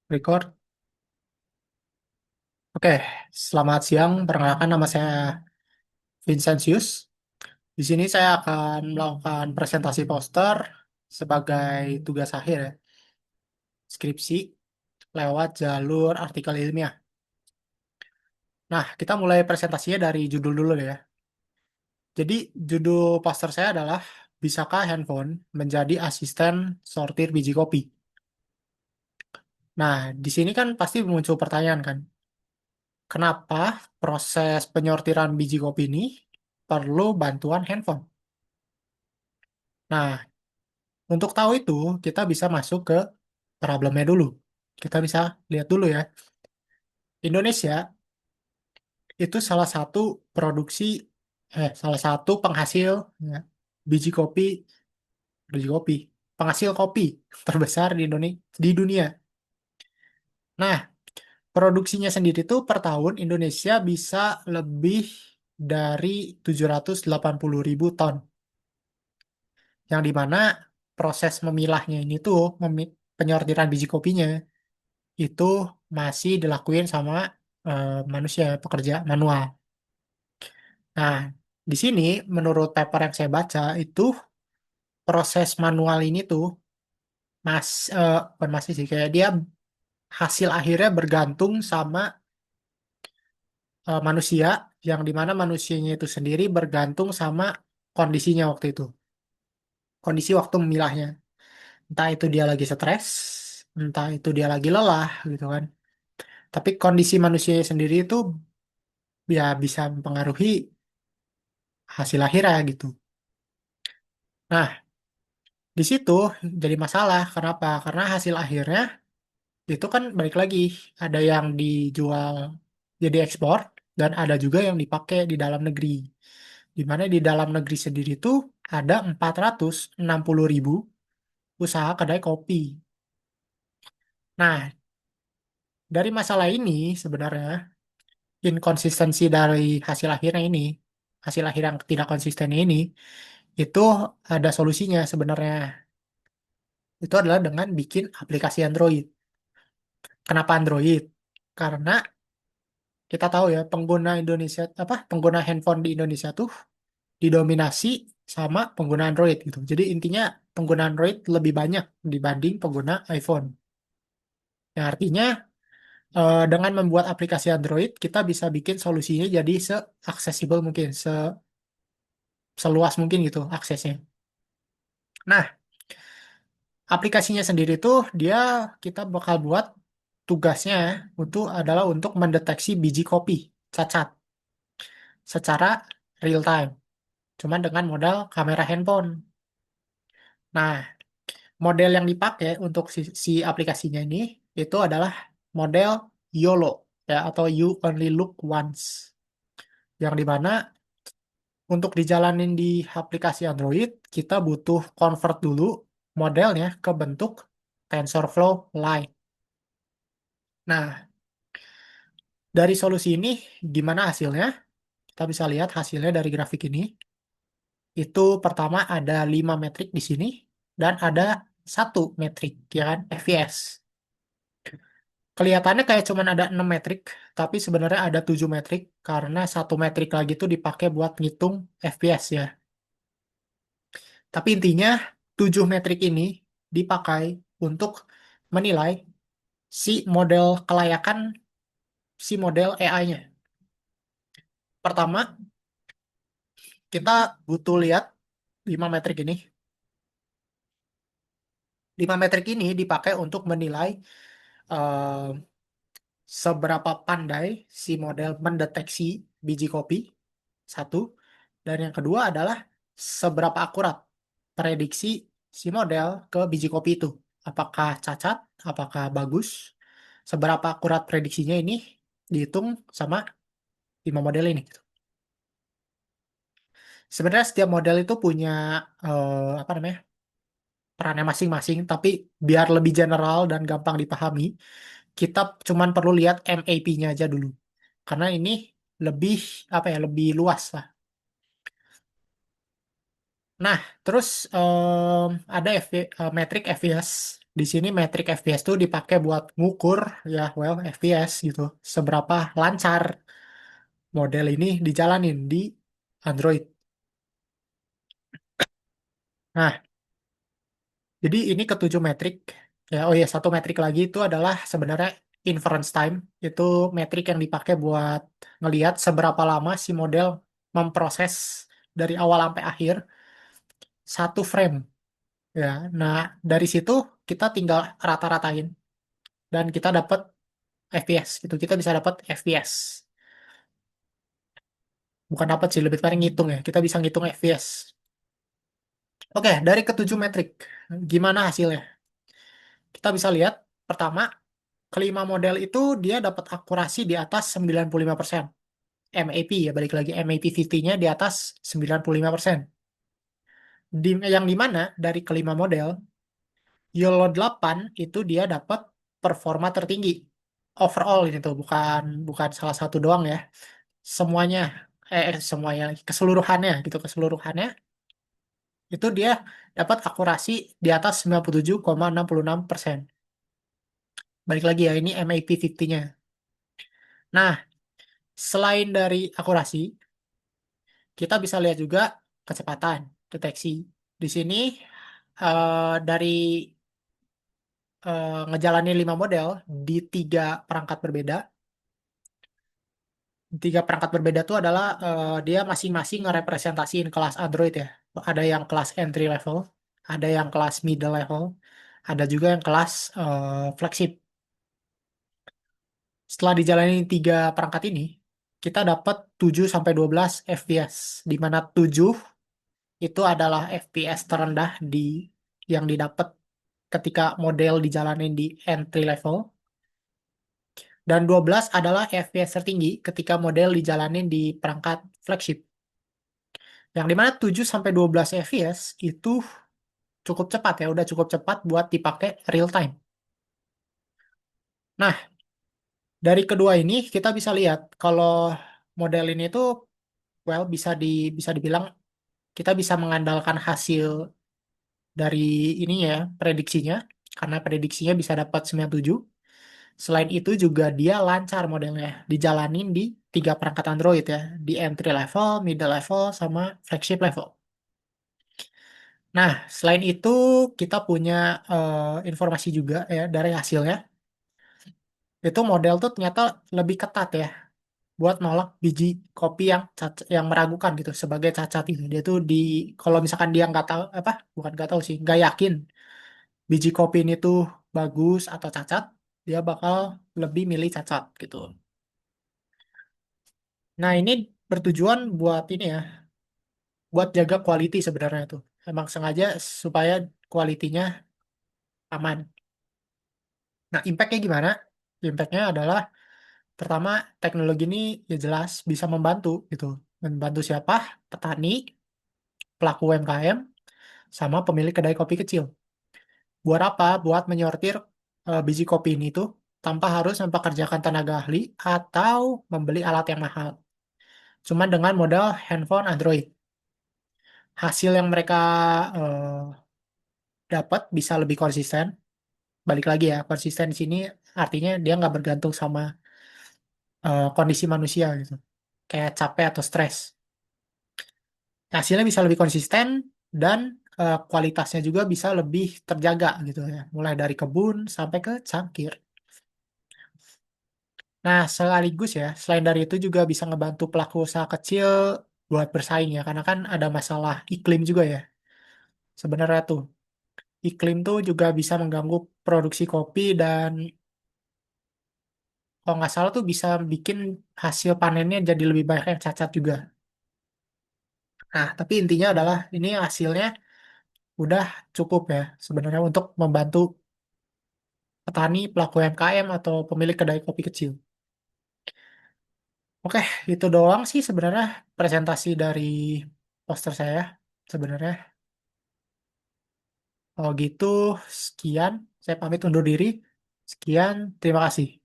Record. Oke, selamat siang. Perkenalkan nama saya Vincentius. Di sini saya akan melakukan presentasi poster sebagai tugas akhir ya, skripsi lewat jalur artikel ilmiah. Nah, kita mulai presentasinya dari judul dulu ya. Jadi, judul poster saya adalah Bisakah handphone menjadi asisten sortir biji kopi? Nah, di sini kan pasti muncul pertanyaan kan, kenapa proses penyortiran biji kopi ini perlu bantuan handphone? Nah, untuk tahu itu, kita bisa masuk ke problemnya dulu. Kita bisa lihat dulu ya. Indonesia itu salah satu penghasil ya, biji kopi, biji kopi, penghasil kopi terbesar di dunia. Nah, produksinya sendiri tuh per tahun Indonesia bisa lebih dari 780.000 ton. Yang dimana proses memilahnya ini tuh, penyortiran biji kopinya, itu masih dilakuin sama manusia pekerja manual. Nah, di sini menurut paper yang saya baca itu proses manual ini tuh bukan masih sih kayak dia hasil akhirnya bergantung sama manusia yang dimana manusianya itu sendiri bergantung sama kondisinya waktu itu, kondisi waktu memilahnya. Entah itu dia lagi stres, entah itu dia lagi lelah gitu kan. Tapi kondisi manusianya sendiri itu ya bisa mempengaruhi hasil akhirnya gitu. Nah, di situ jadi masalah. Kenapa? Karena hasil akhirnya itu kan balik lagi. Ada yang dijual jadi ekspor dan ada juga yang dipakai di dalam negeri. Di mana di dalam negeri sendiri itu ada 460.000 usaha kedai kopi. Nah, dari masalah ini sebenarnya inkonsistensi dari hasil akhirnya ini, hasil akhir yang tidak konsisten ini, itu ada solusinya sebenarnya. Itu adalah dengan bikin aplikasi Android. Kenapa Android? Karena kita tahu ya pengguna handphone di Indonesia tuh didominasi sama pengguna Android gitu. Jadi intinya pengguna Android lebih banyak dibanding pengguna iPhone. Yang artinya dengan membuat aplikasi Android kita bisa bikin solusinya jadi se-aksesibel mungkin, seluas mungkin gitu aksesnya. Nah, aplikasinya sendiri tuh kita bakal buat tugasnya untuk mendeteksi biji kopi cacat secara real time, cuman dengan modal kamera handphone. Nah, model yang dipakai untuk si aplikasinya ini itu adalah model YOLO ya atau You Only Look Once, yang dimana untuk dijalanin di aplikasi Android kita butuh convert dulu modelnya ke bentuk TensorFlow Lite. Nah, dari solusi ini gimana hasilnya? Kita bisa lihat hasilnya dari grafik ini. Itu pertama ada 5 metrik di sini dan ada satu metrik, ya kan, FPS. Kelihatannya kayak cuman ada 6 metrik, tapi sebenarnya ada 7 metrik karena satu metrik lagi tuh dipakai buat ngitung FPS ya. Tapi intinya 7 metrik ini dipakai untuk menilai si model kelayakan si model AI-nya. Pertama, kita butuh lihat 5 metrik ini. 5 metrik ini dipakai untuk menilai eh, seberapa pandai si model mendeteksi biji kopi, satu. Dan yang kedua adalah seberapa akurat prediksi si model ke biji kopi itu. Apakah cacat, apakah bagus, seberapa akurat prediksinya ini dihitung sama 5 model ini. Sebenarnya setiap model itu punya apa namanya perannya masing-masing, tapi biar lebih general dan gampang dipahami, kita cuman perlu lihat MAP-nya aja dulu. Karena ini lebih apa ya, lebih luas lah. Nah, terus ada metrik FPS. Di sini metrik FPS tuh dipakai buat ngukur ya, well, FPS gitu. Seberapa lancar model ini dijalanin di Android. Nah, jadi ini ketujuh metrik. Ya, oh ya, satu metrik lagi itu adalah sebenarnya inference time. Itu metrik yang dipakai buat ngelihat seberapa lama si model memproses dari awal sampai akhir satu frame. Ya, nah dari situ kita tinggal rata-ratain dan kita dapat FPS gitu. Kita bisa dapat FPS. Bukan dapat sih, lebih tepatnya ngitung ya. Kita bisa ngitung FPS. Oke, dari ketujuh metrik, gimana hasilnya? Kita bisa lihat, pertama, kelima model itu dia dapat akurasi di atas 95%. MAP ya, balik lagi MAP 50-nya di atas 95%. Yang dimana dari kelima model, YOLO 8 itu dia dapat performa tertinggi. Overall ini tuh, bukan bukan salah satu doang ya. Semuanya, semuanya, keseluruhannya gitu, keseluruhannya itu dia dapat akurasi di atas 97,66%. Balik lagi ya, ini MAP 50-nya. Nah, selain dari akurasi, kita bisa lihat juga kecepatan deteksi. Di sini dari ngejalanin 5 model di perangkat berbeda. Tiga perangkat berbeda itu adalah dia masing-masing ngerepresentasiin kelas Android ya. Ada yang kelas entry level, ada yang kelas middle level, ada juga yang kelas flagship. Setelah dijalani 3 perangkat ini, kita dapat 7 sampai 12 FPS, di mana 7 itu adalah FPS terendah yang didapat ketika model dijalanin di entry level, dan 12 adalah FPS tertinggi ketika model dijalanin di perangkat flagship. Yang dimana 7 sampai 12 FPS itu cukup cepat ya, udah cukup cepat buat dipakai real time. Nah, dari kedua ini kita bisa lihat kalau model ini tuh well bisa dibilang kita bisa mengandalkan hasil dari ini ya, prediksinya, karena prediksinya bisa dapat 97. Selain itu juga dia lancar modelnya, dijalanin di 3 perangkat Android ya, di entry level, middle level, sama flagship level. Nah, selain itu kita punya informasi juga ya dari hasilnya. Itu model tuh ternyata lebih ketat ya buat nolak biji kopi yang meragukan gitu sebagai cacat itu. Dia tuh kalau misalkan dia nggak tahu apa, bukan nggak tahu sih, nggak yakin biji kopi ini tuh bagus atau cacat, dia bakal lebih milih cacat gitu. Nah, ini bertujuan buat ini ya, buat jaga quality sebenarnya tuh. Emang sengaja supaya kualitinya aman. Nah, impactnya gimana? Impactnya adalah pertama, teknologi ini ya jelas bisa membantu gitu. Membantu siapa? Petani, pelaku UMKM, sama pemilik kedai kopi kecil. Buat apa? Buat menyortir biji kopi ini tuh tanpa harus mempekerjakan tenaga ahli atau membeli alat yang mahal. Cuman dengan modal handphone Android. Hasil yang mereka eh, dapat bisa lebih konsisten. Balik lagi ya, konsisten di sini artinya dia nggak bergantung sama kondisi manusia gitu. Kayak capek atau stres. Hasilnya bisa lebih konsisten dan kualitasnya juga bisa lebih terjaga gitu ya. Mulai dari kebun sampai ke cangkir. Nah, sekaligus ya, selain dari itu juga bisa ngebantu pelaku usaha kecil buat bersaing ya, karena kan ada masalah iklim juga ya. Sebenarnya tuh, iklim tuh juga bisa mengganggu produksi kopi dan kalau nggak salah tuh bisa bikin hasil panennya jadi lebih banyak yang cacat juga. Nah, tapi intinya adalah ini hasilnya udah cukup ya sebenarnya untuk membantu petani, pelaku UMKM, atau pemilik kedai kopi kecil. Oke, itu doang sih sebenarnya presentasi dari poster saya sebenarnya. Kalau gitu, sekian. Saya pamit undur diri. Sekian, terima kasih.